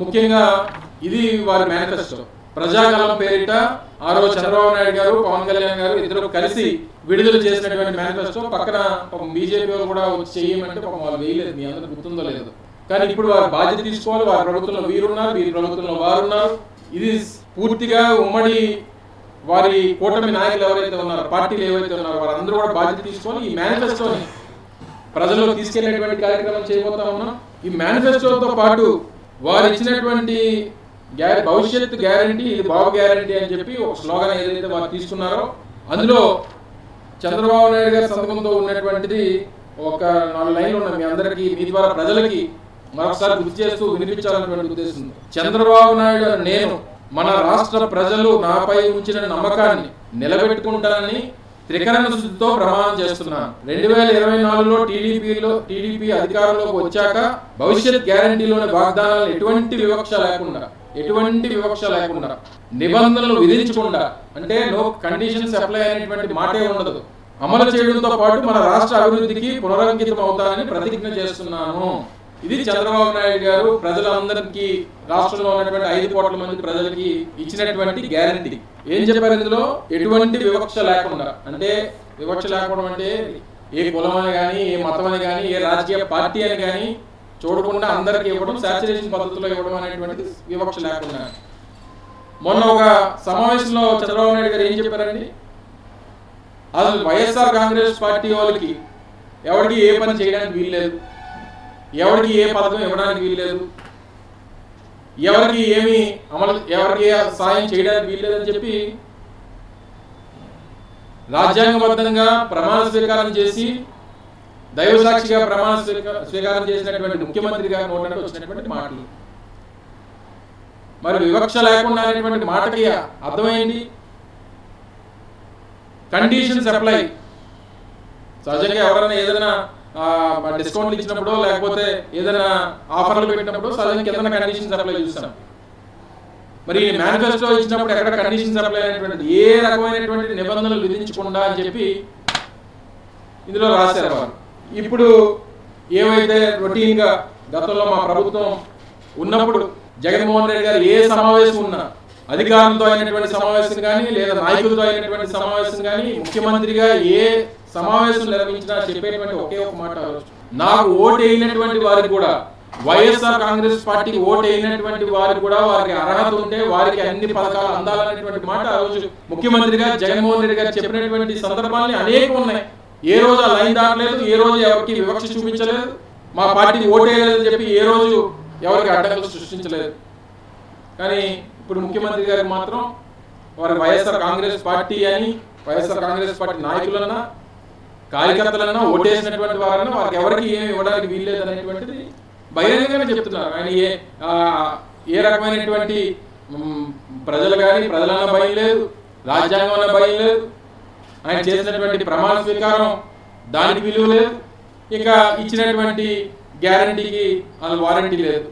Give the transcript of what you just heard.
ముఖ్యంగా ఇది వారి మేనిఫెస్టో. ప్రజాకాలం పేరిట ఆ రోజు చంద్రబాబు నాయుడు గారు, పవన్ కళ్యాణ్ గారు ఇద్దరు కలిసి విడుదల చేసినటువంటి మేనిఫెస్టో. పక్కన బీజేపీ వాళ్ళు కూడా వచ్చి చేయమంటే వాళ్ళు వేయలేదు, మీ అందరూ గుర్తుందో లేదు. కానీ ఇప్పుడు వారు బాధ్యత తీసుకోవాలి. వారి ప్రభుత్వంలో వీరున్నారు, వీరి ప్రభుత్వంలో వారున్నారు. ఇది పూర్తిగా ఉమ్మడి వారి కూటమి నాయకులు ఎవరైతే ఉన్నారో, పార్టీలు ఏవైతే ఉన్నారో వారందరూ కూడా బాధ్యత తీసుకొని ఈ మేనిఫెస్టోని ప్రజల్లో తీసుకెళ్లేటువంటి కార్యక్రమం చేయబోతా ఉన్నాం. ఈ మేనిఫెస్టోతో పాటు వారు ఇచ్చినటువంటి భవిష్యత్తు గ్యారంటీ, ఇది బాబు గ్యారంటీ అని చెప్పి ఒక స్లోగన్ ఏదైతే వారు తీసుకున్నారో అందులో చంద్రబాబు నాయుడు గారి సంతకంతో ఉన్నటువంటిది ఒక 4 లైన్లు ఉన్నాయి. మీ అందరికీ, మీ ద్వారా ప్రజలకి మరొకసారి గుర్తు చేస్తూ వినిపించాలనేటువంటి ఉద్దేశం. చంద్రబాబు నాయుడు నేను మన రాష్ట్ర ప్రజలు నాపై ఉంచిన నమ్మకాన్ని నిలబెట్టుకుంటానని త్రికరణ శుద్ధితో ప్రమాణం చేస్తున్నాను. 2024లో టీడీపీ అధికారంలోకి వచ్చాక భవిష్యత్ గ్యారంటీలోని వాగ్దానాలను ఎటువంటి వివక్ష లేకుండా నిబంధనలు విధించకుండా, అంటే నో కండిషన్స్ అప్లై అనేటువంటి మాటే ఉండదు, అమలు చేయడంతో పాటు మన రాష్ట్ర అభివృద్ధికి పునరంకితం అవుతానని ప్రతిజ్ఞ చేస్తున్నాను. ఇది చంద్రబాబు నాయుడు గారు ప్రజలందరికీ, రాష్ట్రంలో ఉన్నటువంటి 5 కోట్ల మంది ప్రజలకి ఇచ్చినటువంటి గ్యారంటీ. ఏం చెప్పారు ఇందులో? ఎటువంటి వివక్ష లేకుండా. అంటే వివక్ష లేకుండా అంటే ఏ కులం అని కానీ, ఏ మతం అని కానీ, ఏ రాజకీయ పార్టీ అని కానీ చూడకుండా అందరికీ ఇవ్వడం, శాచురేషన్ పద్ధతిలో ఇవ్వడం అనేటువంటిది వివక్ష లేకుండా. మొన్న ఒక సమావేశంలో చంద్రబాబు నాయుడు గారు ఏం చెప్పారండి? అసలు వైఎస్ఆర్ కాంగ్రెస్ పార్టీ వాళ్ళకి ఎవరికి ఏ పని చేయడానికి వీల్లేదు, ఎవరికి ఏ పథకం ఇవ్వడానికి వీల్లేదు, ఎవరికి ఎవరికి సాయం చేయడానికి వీల్లేదని చెప్పి రాజ్యాంగబద్ధంగా ప్రమాణ స్వీకారం చేసి, దైవసాక్షిగా ప్రమాణ స్వీకారం చేసినటువంటి ముఖ్యమంత్రి గారి నోటి వచ్చినటువంటి మాటలు. మరి వివక్ష లేకుండా అనేటువంటి మాటకి అర్థమైంది కండిషన్స్ అప్లై. సహజంగా ఎవరైనా ఏదైనా డిస్కౌంట్లు ఇచ్చినప్పుడు, లేకపోతే ఏదైనా ఆఫర్లు పెట్టినప్పుడు సహజంగా ఏదైనా కండిషన్స్ అప్లై చూస్తాం. మరి మేనిఫెస్టో ఇచ్చినప్పుడు ఎక్కడ కండిషన్స్ అప్లై అయినటువంటి, ఏ రకమైనటువంటి నిబంధనలు విధించకుండా అని చెప్పి ఇందులో రాశారు వారు. ఇప్పుడు ఏవైతే రొటీన్గా గతంలో మా ప్రభుత్వం ఉన్నప్పుడు జగన్మోహన్ రెడ్డి గారు ఏ సమావేశం ఉన్నా, అధికారులతో అయినటువంటి సమావేశం కానీ, లేదా నాయకులతో అయినటువంటి సమావేశం కానీ, ముఖ్యమంత్రిగా ఏ సమావేశం నిర్వహించినా చెప్పేటువంటి ఒకే ఒక మాట, నాకు ఓటు అయినటువంటి వారికి కూడా, వైఎస్ఆర్ కాంగ్రెస్ పార్టీకి ఓటు అయినటువంటి వారికి కూడా వారికి అర్హత ఉంటే వారికి అన్ని పథకాలు అందాలనేటువంటి మాట ఆ రోజు ముఖ్యమంత్రిగా జగన్మోహన్ రెడ్డి గారు చెప్పినటువంటి సందర్భాలు అనేకం ఉన్నాయి. ఏ రోజు ఆ లైన్ దాటలేదు, ఏ రోజు ఎవరికి వివక్ష చూపించలేదు, మా పార్టీకి ఓటేయలేదని చెప్పి ఏ రోజు ఎవరికి అడ్డంకులు సృష్టించలేదు. కానీ ఇప్పుడు ముఖ్యమంత్రి గారికి మాత్రం వారి వైఎస్ఆర్ కాంగ్రెస్ పార్టీ అని, వైఎస్ఆర్ కాంగ్రెస్ పార్టీ నాయకులన్నా, కార్యకర్తలన్నా, ఓటేసినటువంటి వారన్నా వారికి ఎవరికి ఏమి ఇవ్వడానికి వీల్లేదు అనేటువంటిది బహిరంగంగానే చెప్తున్నారు. ఆయన ఏ రకమైనటువంటి ప్రజలు కానీ, ప్రజలన్నా భయం లేదు, రాజ్యాంగం అన్న భయం లేదు, ఆయన చేసినటువంటి ప్రమాణ స్వీకారం దానికి విలువ లేదు, ఇక ఇచ్చినటువంటి గ్యారంటీకి వారంటీ లేదు.